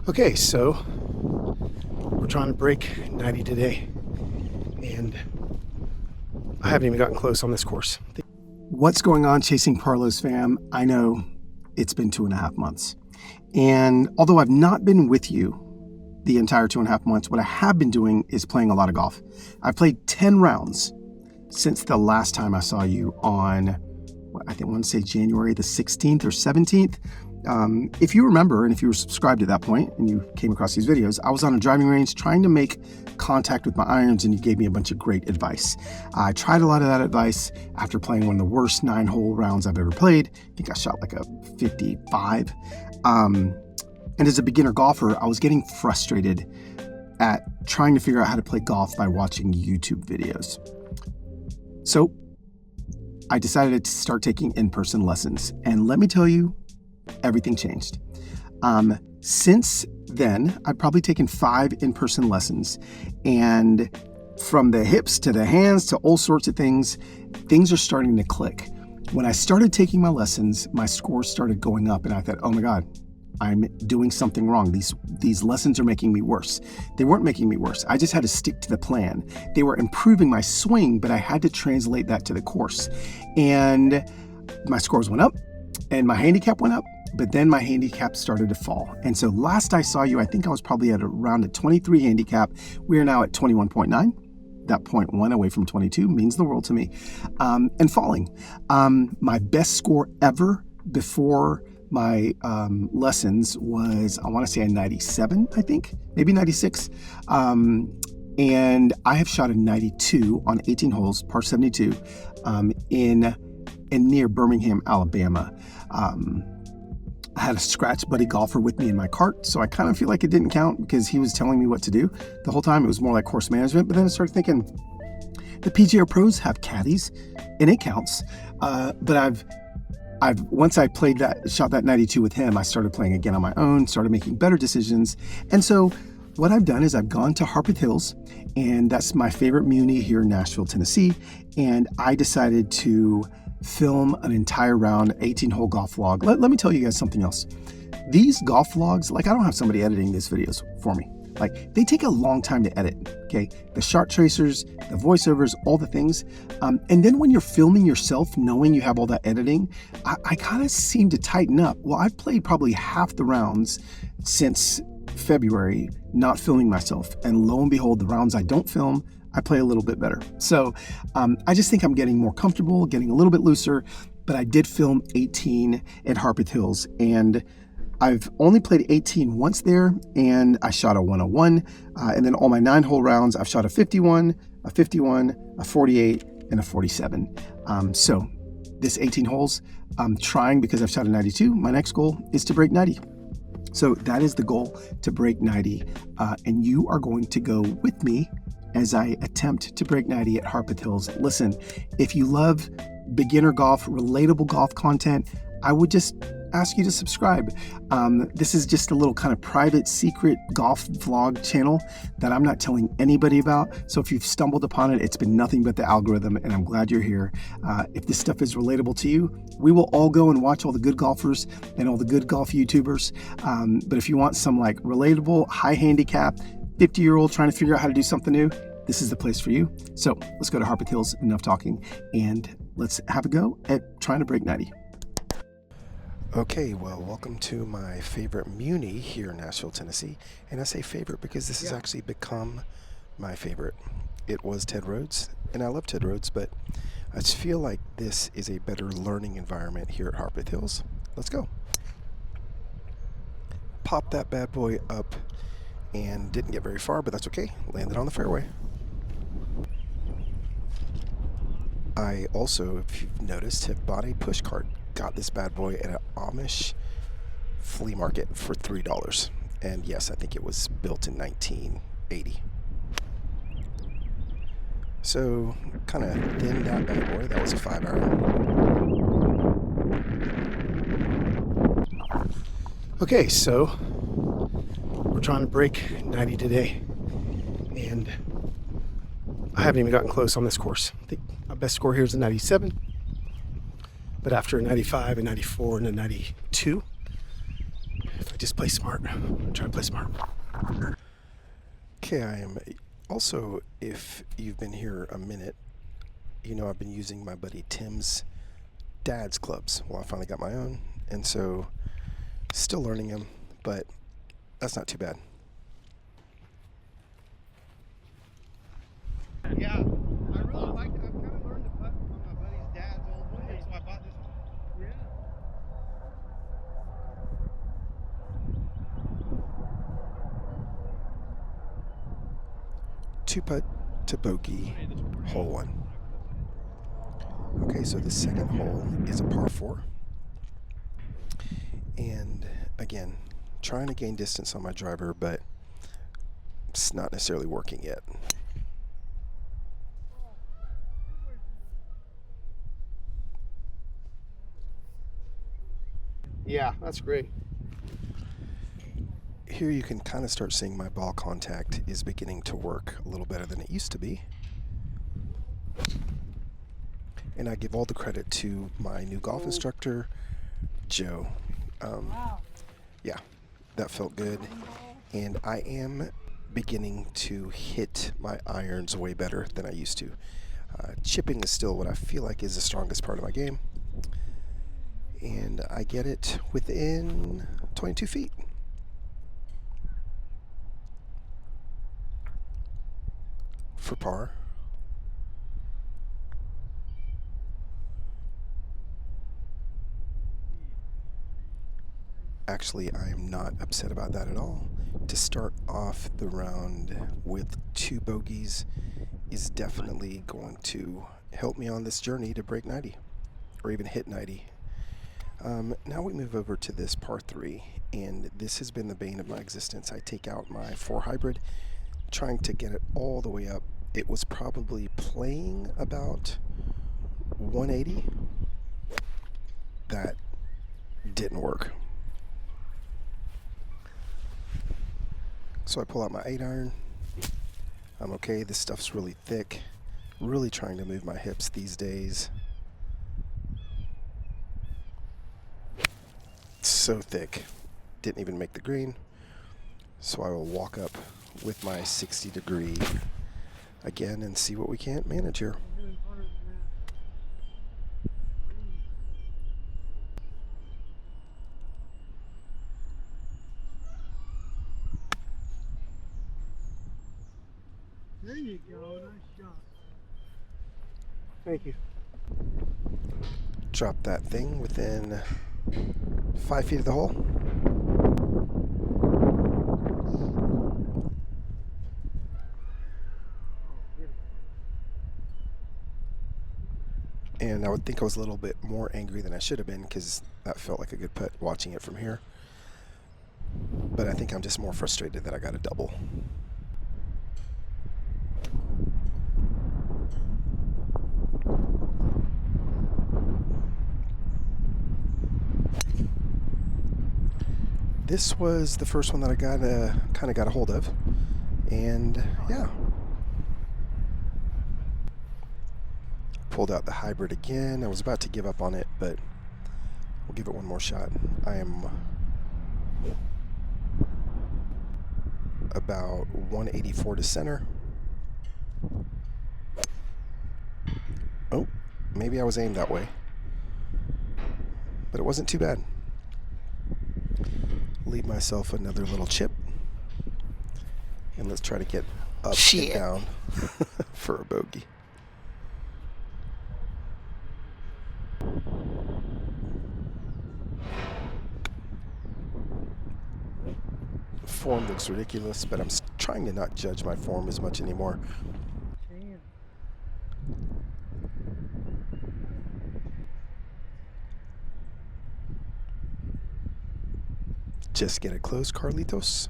Okay, so we're trying to break 90 today, and I haven't even gotten close on this course. What's going on, Chasing Parlos fam? I know it's been 2.5 months, and although I've not been with you the entire 2.5 months, what I have been doing is playing a lot of golf. I've played 10 rounds since the last time I saw you on, I want to say January the 16th or 17th. If you remember, and if you were subscribed at that point and you came across these videos, I was on a driving range trying to make contact with my irons, and you gave me a bunch of great advice. I tried a lot of that advice after playing one of the worst 9-hole rounds I've ever played. I think I shot like a 55. And as a beginner golfer, I was getting frustrated at trying to figure out how to play golf by watching YouTube videos. So I decided to start taking in-person lessons, and let me tell you, everything changed. Since then, I've probably taken 5 in-person lessons, and from the hips to the hands to all sorts of things are starting to click. When I started taking my lessons, my scores started going up, and I thought, oh my God, I'm doing something wrong. These lessons are making me worse. They weren't making me worse. I just had to stick to the plan. They were improving my swing, but I had to translate that to the course. And my scores went up and my handicap went up, but then my handicap started to fall. And so last I saw you, I think I was probably at around a 23 handicap. We are now at 21.9. That 0.1 away from 22 means the world to me. And falling. My best score ever before my lessons was, I want to say a 97, I think, maybe 96. And I have shot a 92 on 18 holes, par 72, in near Birmingham, Alabama. I had a scratch buddy golfer with me in my cart, so I kind of feel like it didn't count because he was telling me what to do. The whole time it was more like course management, but then I started thinking, the PGA pros have caddies, and it counts. But once I shot that 92 with him, I started playing again on my own, started making better decisions. And so what I've done is I've gone to Harpeth Hills, and that's my favorite muni here in Nashville, Tennessee. And I decided to film an entire round 18-hole golf vlog. Let me tell you guys something else. These golf vlogs, like, I don't have somebody editing these videos for me. Like, they take a long time to edit, okay? The shot tracers, the voiceovers, all the things. And then when you're filming yourself, knowing you have all that editing, I kind of seem to tighten up. Well, I've played probably half the rounds since February, not filming myself. And lo and behold, the rounds I don't film, I play a little bit better. So I just think I'm getting more comfortable, getting a little bit looser. But I did film 18 at Harpeth Hills, and I've only played 18 once there, and I shot a 101. And then all my 9-hole rounds, I've shot a 51, a 51, a 48, and a 47. So this 18 holes, I'm trying, because I've shot a 92. My next goal is to break 90. So that is the goal, to break 90. And you are going to go with me as I attempt to break 90 at Harpeth Hills. Listen, if you love beginner golf, relatable golf content, I would just ask you to subscribe. This is just a little kind of private, secret golf vlog channel that I'm not telling anybody about. So if you've stumbled upon it, it's been nothing but the algorithm, and I'm glad you're here. If this stuff is relatable to you, we will all go and watch all the good golfers and all the good golf YouTubers. But if you want some like relatable, high handicap, 50-year-old trying to figure out how to do something new, this is the place for you. So let's go to Harpeth Hills, enough talking, and let's have a go at trying to break 90. Okay, well, welcome to my favorite muni here in Nashville, Tennessee. And I say favorite because this has actually become my favorite. It was Ted Rhodes, and I love Ted Rhodes, but I just feel like this is a better learning environment here at Harpeth Hills. Let's go. Pop that bad boy up, and didn't get very far, but that's okay. Landed on the fairway. I also, if you've noticed, have bought a push cart. Got this bad boy at an Amish flea market for $3. And yes, I think it was built in 1980. So, kind of thinned that bad boy. That was a 5-iron. Okay, so we're trying to break 90 today. And I haven't even gotten close on this course. I think my best score here is a 97. But after a 95, a 94, and a 92, if I just play smart. Try to play smart. Okay, I am also, if you've been here a minute, you know I've been using my buddy Tim's dad's clubs. Well, I finally got my own, and so still learning them, but that's not too bad. Yeah, I really like it. I've kind of learned to putt on my buddy's dad's old wood, so I bought this one. Yeah. Two putt to bogey, hole 1. Okay, so the second hole is a par 4. And again, trying to gain distance on my driver, but it's not necessarily working yet. Yeah, that's great. Here you can kind of start seeing my ball contact is beginning to work a little better than it used to be. And I give all the credit to my new golf instructor, Joe. Yeah, that felt good. And I am beginning to hit my irons way better than I used to. Chipping is still what I feel like is the strongest part of my game. And I get it within 22 feet. For par. Actually, I am not upset about that at all. To start off the round with 2 bogeys is definitely going to help me on this journey to break 90, or even hit 90. Now we move over to this par 3, and this has been the bane of my existence. I take out my 4 hybrid, trying to get it all the way up. It was probably playing about 180. That didn't work. So I pull out my 8-iron. I'm okay. This stuff's really thick. Really trying to move my hips these days. So thick. Didn't even make the green. So I will walk up with my 60-degree again and see what we can't manage here. There you go, nice shot. Thank you. Drop that thing within 5 feet of the hole. And I would think I was a little bit more angry than I should have been, because that felt like a good putt watching it from here. But I think I'm just more frustrated that I got a double. This was the first one that I kind of got a hold of, and yeah. Pulled out the hybrid again. I was about to give up on it, but we'll give it one more shot. I am about 184 to center. Oh, maybe I was aimed that way, but it wasn't too bad. Leave myself another little chip, and let's try to get up and down for a bogey. Form looks ridiculous, but I'm trying to not judge my form as much anymore. Just get it close, Carlitos.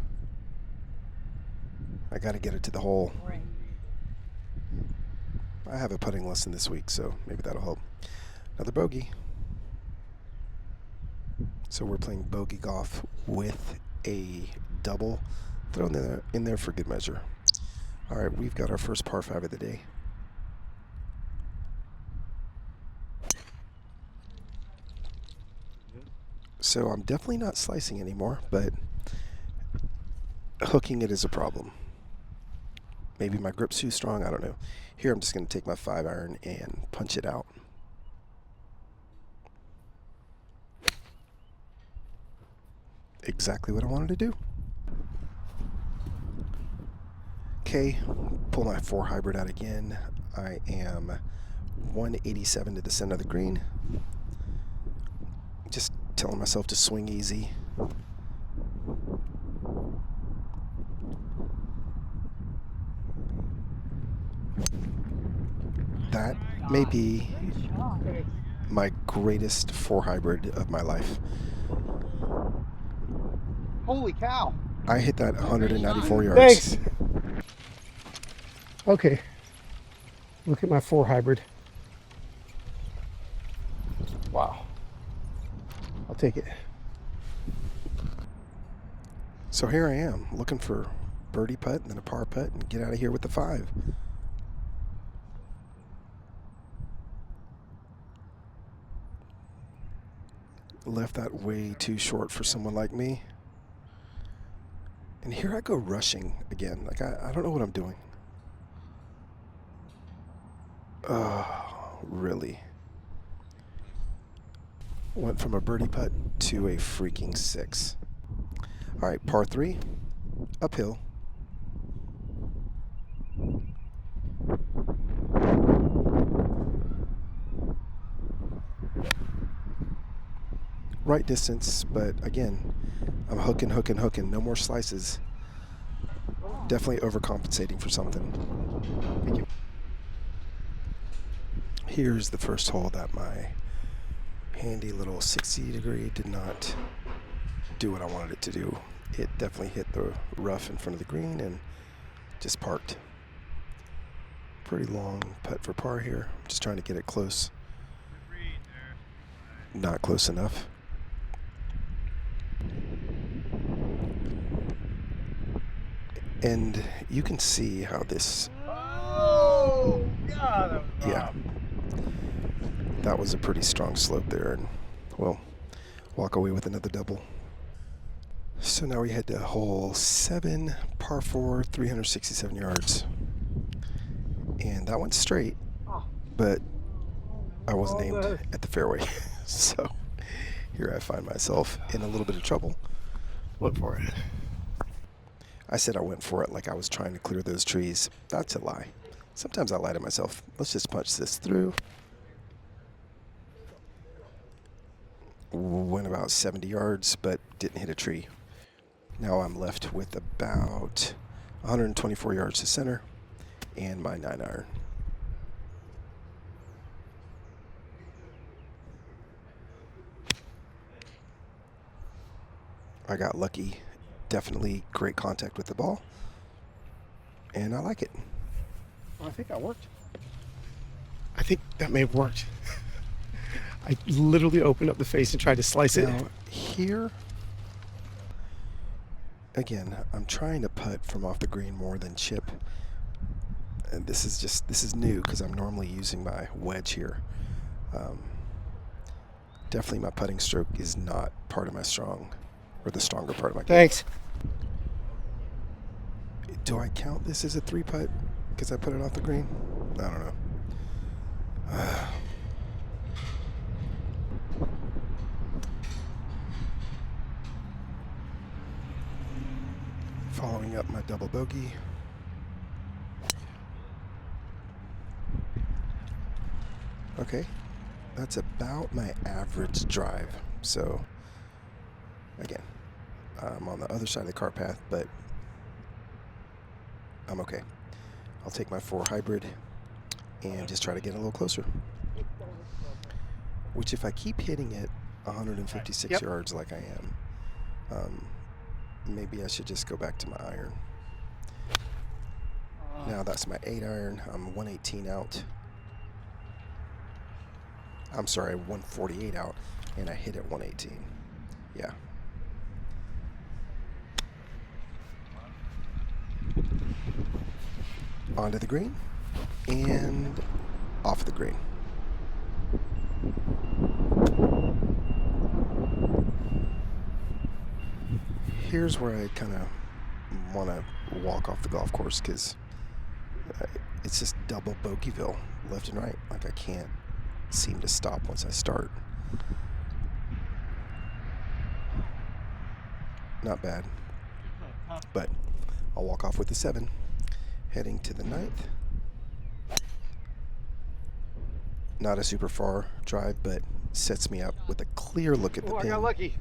I got to get it to the hole. I have a putting lesson this week, so maybe that'll help. Another bogey. So we're playing bogey golf with a double thrown in there for good measure. All right, we've got our first par 5 of the day. So I'm definitely not slicing anymore, but hooking it is a problem. Maybe my grip's too strong, I don't know. Here I'm just going to take my 5-iron and punch it out. Exactly what I wanted to do. Okay, pull my 4 hybrid out again. I am 187 to the center of the green. Just telling myself to swing easy. That may be my greatest 4 hybrid of my life. Holy cow. I hit that 194 yards. Thanks. Okay. Look at my 4 hybrid. Wow. I'll take it. So here I am, looking for birdie putt and then a par putt and get out of here with the 5. Left that way too short for someone like me. And here I go rushing again. Like I don't know what I'm doing. Oh, really? Went from a birdie putt to a freaking 6. All right, par 3, uphill. Right distance, but again, I'm hooking. No more slices. Definitely overcompensating for something. Thank you. Here's the first hole that my handy little 60-degree did not do what I wanted it to do. It definitely hit the rough in front of the green and just parked. Pretty long putt for par here. Just trying to get it close. Not close enough. And you can see how this... Oh, God. Yeah. That was a pretty strong slope there. And, well, walk away with another double. So now we head to hole 7, par 4, 367 yards. And that went straight, but I wasn't aimed at the fairway. So here I find myself in a little bit of trouble. Went for it. I said I went for it like I was trying to clear those trees. That's a lie. Sometimes I lie to myself. Let's just punch this through. Went about 70 yards, but didn't hit a tree. Now I'm left with about 124 yards to center and my 9-iron. I got lucky. Definitely great contact with the ball. And I like it. Well, I think that worked. I think that may have worked. I literally opened up the face and tried to slice it. Now, here, again, I'm trying to putt from off the green more than chip. And this is new because I'm normally using my wedge here. Definitely my putting stroke is not part of my the stronger part of my game. Thanks. Do I count this as a 3-putt because I put it off the green? I don't know. Following up my double bogey. Okay, that's about my average drive. So, again, I'm on the other side of the cart path, but I'm okay. I'll take my 4 hybrid and just try to get a little closer. Which, if I keep hitting it 156 yards like I am, maybe I should just go back to my iron. Now that's my 8-iron. I'm 118 out. I'm sorry, 148 out, and I hit at 118. Yeah. Onto the green and off the green. here's where I kind of want to walk off the golf course, because it's just double bogeyville left and right. Like, I can't seem to stop once I start. Not bad, but I'll walk off with the 7, heading to the 9th. Not a super far drive, but sets me up with a clear look at the pin. I got lucky.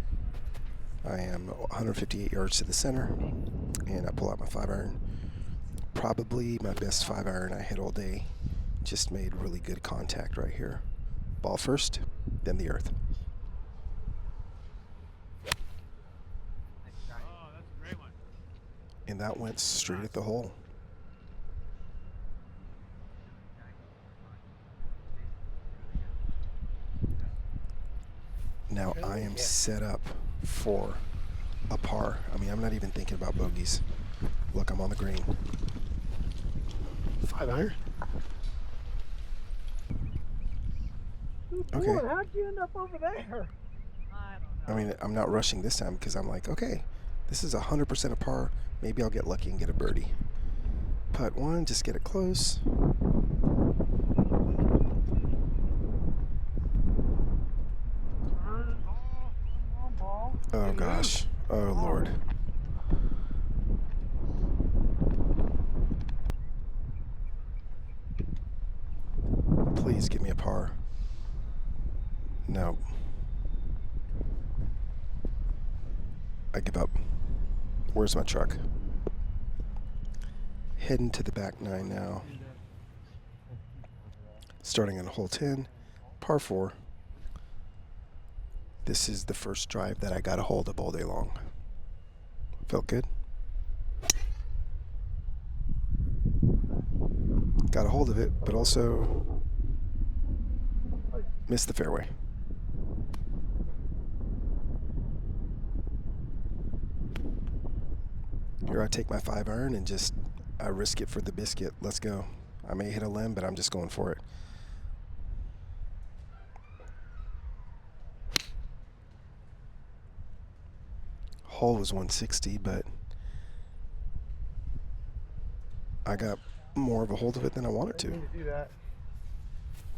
I am 158 yards to the center, and I pull out my 5-iron. Probably my best 5-iron I hit all day. Just made really good contact right here. Ball first, then the earth. Oh, that's a great one. And that went straight at the hole. Now I am set up for a par. I mean, I'm not even thinking about bogeys. Look, I'm on the green. 5-iron. Okay. How'd you end up over there? I mean, I'm not rushing this time, because I'm like, okay, this is 100% a par. Maybe I'll get lucky and get a birdie. Putt 1, just get it close. Oh gosh. Oh Lord. Please give me a par. No. I give up. Where's my truck? Heading to the back 9 now. Starting on hole 10, par 4. This is the first drive that I got a hold of all day long. Felt good. Got a hold of it, but also missed the fairway. Here I take my 5-iron and just, I risk it for the biscuit. Let's go. I may hit a limb, but I'm just going for it. Hole was 160, but I got more of a hold of it than I wanted to. Do that.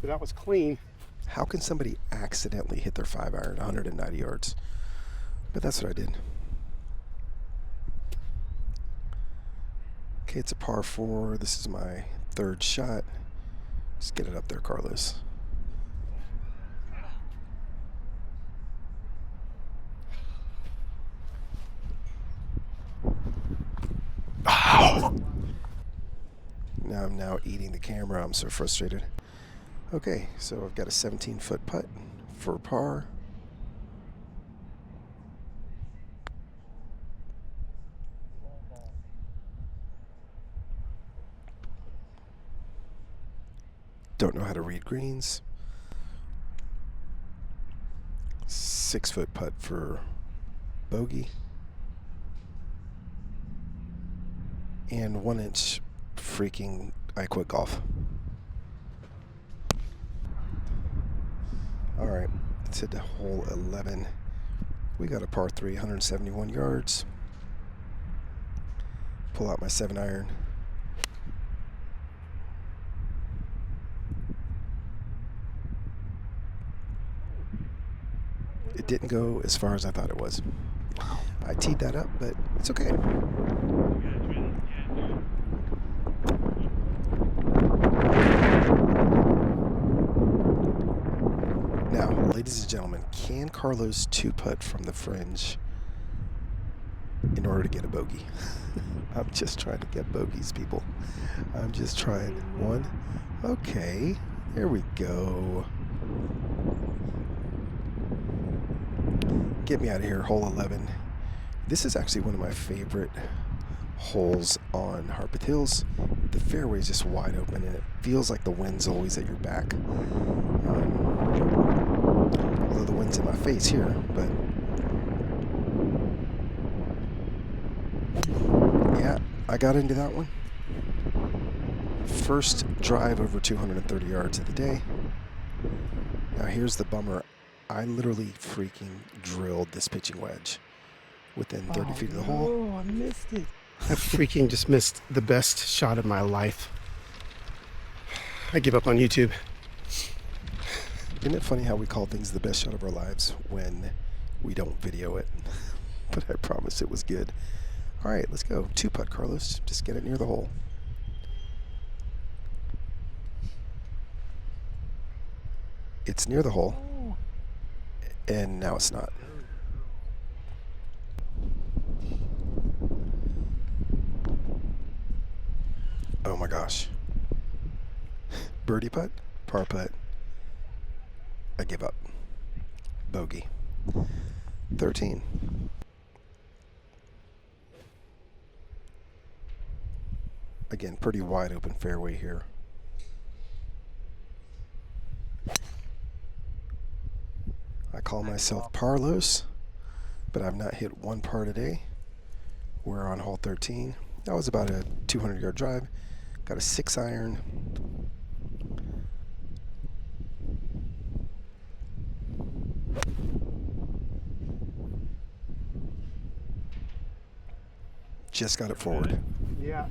But that was clean. How can somebody accidentally hit their 5-iron 190 yards? But that's what I did. Okay, it's a par 4. This is my 3rd shot. Just get it up there, Carlos. Oh! Now I'm now eating the camera. I'm so frustrated. Okay, so I've got a 17-foot putt for par. Don't know how to read greens. 6-foot putt for bogey. And 1-inch freaking I quit golf. All right, let's hit to hole 11. We got a par 3, 171 yards. Pull out my 7-iron. It didn't go as far as I thought it was. I teed that up, but it's okay. Now, ladies and gentlemen, can Carlos 2-putt from the fringe in order to get a bogey? I'm just trying to get bogeys, people. I'm just trying. 1. Okay, there we go. Get me out of here, hole 11. This is actually one of my favorite holes on Harpeth Hills. The fairway is just wide open, and it feels like the wind's always at your back. Although the wind's in my face here, but yeah, I got into that one. First drive over 230 yards of the day. Now here's the bummer. I literally freaking drilled this pitching wedge. within 30 feet of the hole. Oh, I missed it. I freaking just missed the best shot of my life. I give up on YouTube. Isn't it funny how we call things the best shot of our lives when we don't video it? But I promise it was good. All right, let's go. 2-putt, Carlos. Just get it near the hole. It's near the hole. And now it's not. Oh my gosh. Birdie putt, par putt. I give up. Bogey. 13. Again, pretty wide open fairway here. I call myself parlos, but I've not hit one par today. We're on hole 13. That was about a 200-yard drive. Got a 6-iron. Just got it forward. Yeah.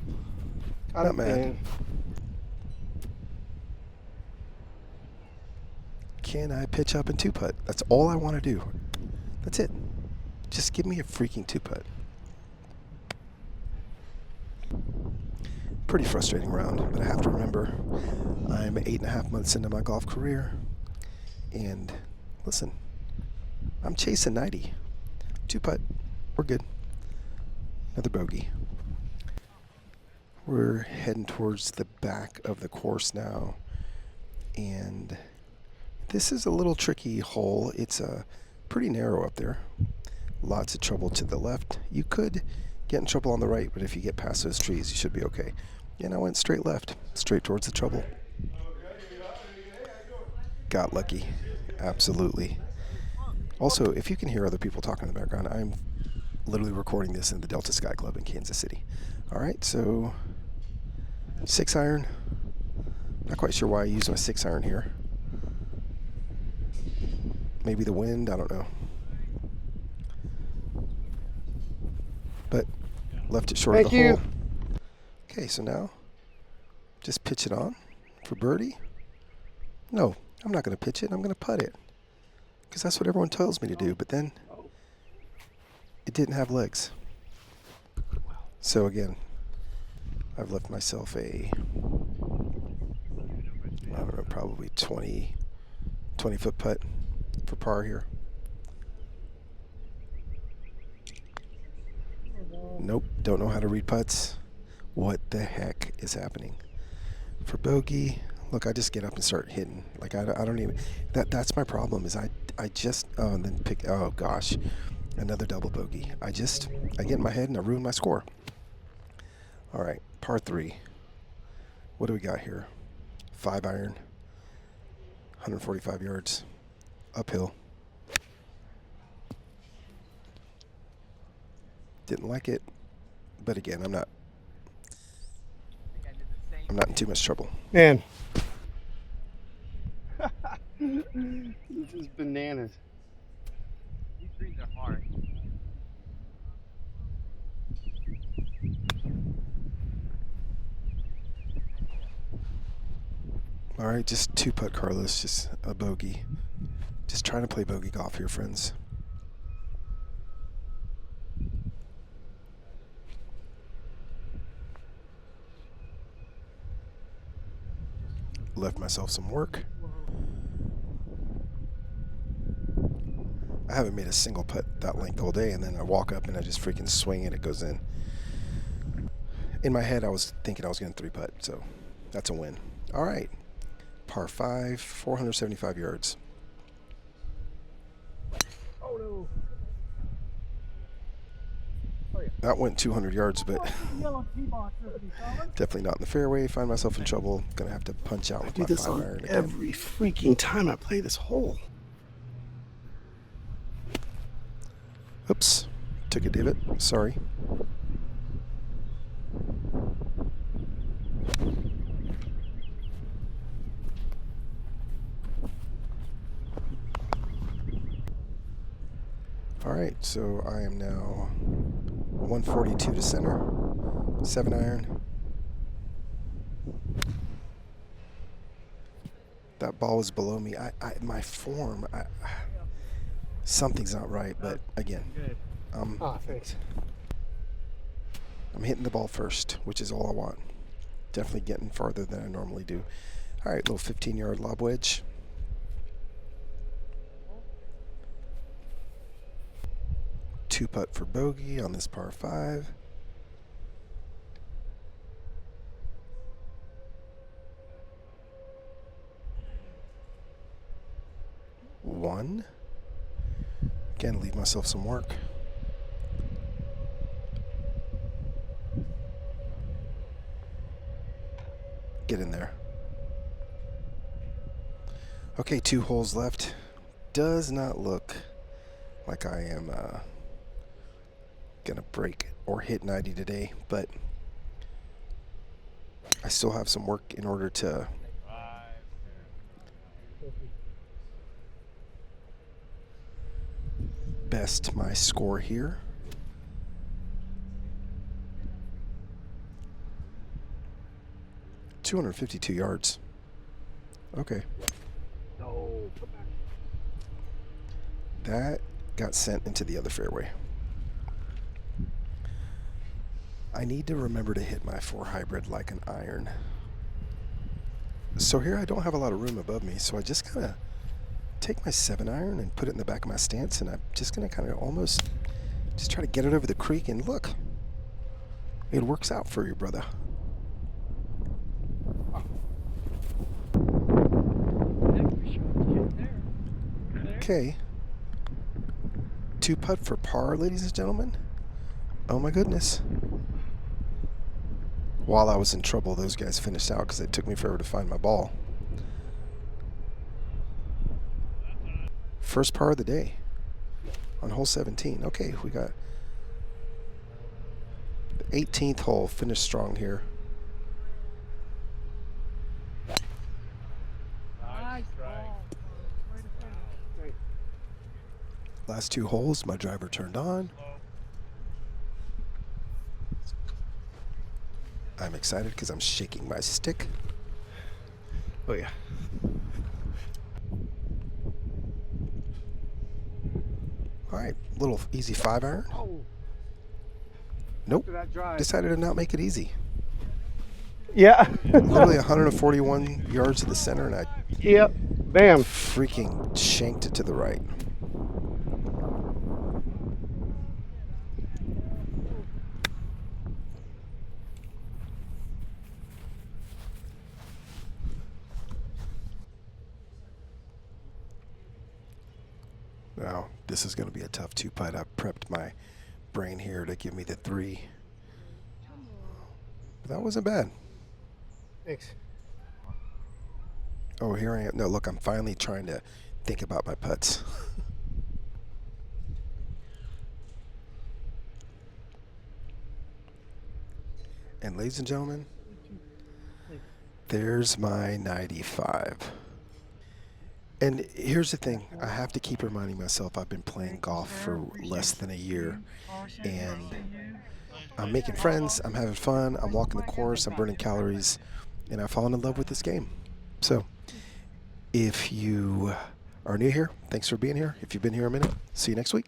Not mad. Can I pitch up and 2-putt? That's all I want to do. That's it. Just give me a freaking 2-putt. Pretty frustrating round, but I have to remember I'm 8.5 months into my golf career. And listen, I'm chasing 90. 2-putt. We're good. Another bogey. We're heading towards the back of the course now. And this is a little tricky hole. It's pretty narrow up there. Lots of trouble to the left. You could get in trouble on the right, but if you get past those trees, you should be okay. And I went straight left, straight towards the trouble. Got lucky. Absolutely. Also, if you can hear other people talking in the background, I'm literally recording this in the Delta Sky Club in Kansas City. All right, so 6-iron. Not quite sure why I used my 6-iron here. Maybe the wind, I don't know. But left it short of the hole. Okay, so now just pitch it on for birdie. No, I'm not going to pitch it. I'm going to putt it because that's what everyone tells me to do. But then it didn't have legs. So again, I've left myself a, I don't know, probably 20-foot putt for par here. Nope, don't know how to read putts. What the heck is happening? For bogey, look, I just get up and start hitting. Like I don't even, that's my problem is I just, oh, and then pick, oh gosh, another double bogey. I get in my head and I ruin my score. All right, par 3. What do we got here? 5-iron, 145 yards, uphill. Didn't like it, but again, I'm not in too much trouble. Man. This is bananas. These greens are hard. All right, just 2-putt, Carlos, just a bogey. Just trying to play bogey golf here, friends. Left myself some work. I haven't made a single putt that length all day, and then I walk up and I just freaking swing and it goes in. In my head, I was thinking I was going to 3-putt, so that's a win. All right, par 5, 475 yards. Oh no. That went 200 yards, but definitely not in the fairway. Find myself in trouble. Gonna have to punch out with my 5-iron again. Every freaking time I play this hole. Oops, took a divot. Sorry. All right, So I am now 142 to center. 7-iron. That ball was below me. My form, something's not right, but again, Thanks. I'm hitting the ball first, which is all I want. Definitely getting farther than I normally do. All right, little 15-yard lob wedge. Two putt for bogey on this par 5. One. Again, leave myself some work. Get in there. Okay, 2 holes left. Does not look like I am gonna break or hit 90 today, but I still have some work in order to best my score here. $252 yards. Okay. That got sent into the other fairway. I need to remember to hit my 4 hybrid like an iron. So here I don't have a lot of room above me, so I just kind of take my 7-iron and put it in the back of my stance, and I'm just going to kind of almost just try to get it over the creek, and look, it works out for you, brother. Okay. 2 putt for par, ladies and gentlemen. Oh my goodness. While I was in trouble, those guys finished out because it took me forever to find my ball. First par of the day on hole 17. Okay, we got the 18th hole. Finished strong here. Last 2 holes, my driver turned on. I'm excited because I'm shaking my stick. Oh yeah. All right, little easy 5-iron. Nope, decided to not make it easy. Yeah. Literally 141 yards to the center, and I Yep. Bam. freaking shanked it to the right. Now, this is going to be a tough 2-putt. I prepped my brain here to give me the 3. But that wasn't bad. Thanks. Oh, here I am. No, look, I'm finally trying to think about my putts. And ladies and gentlemen, there's my 95. And here's the thing, I have to keep reminding myself I've been playing golf for less than a year, and I'm making friends, I'm having fun, I'm walking the course, I'm burning calories, and I've fallen in love with this game. So, if you are new here, thanks for being here. If you've been here a minute, see you next week.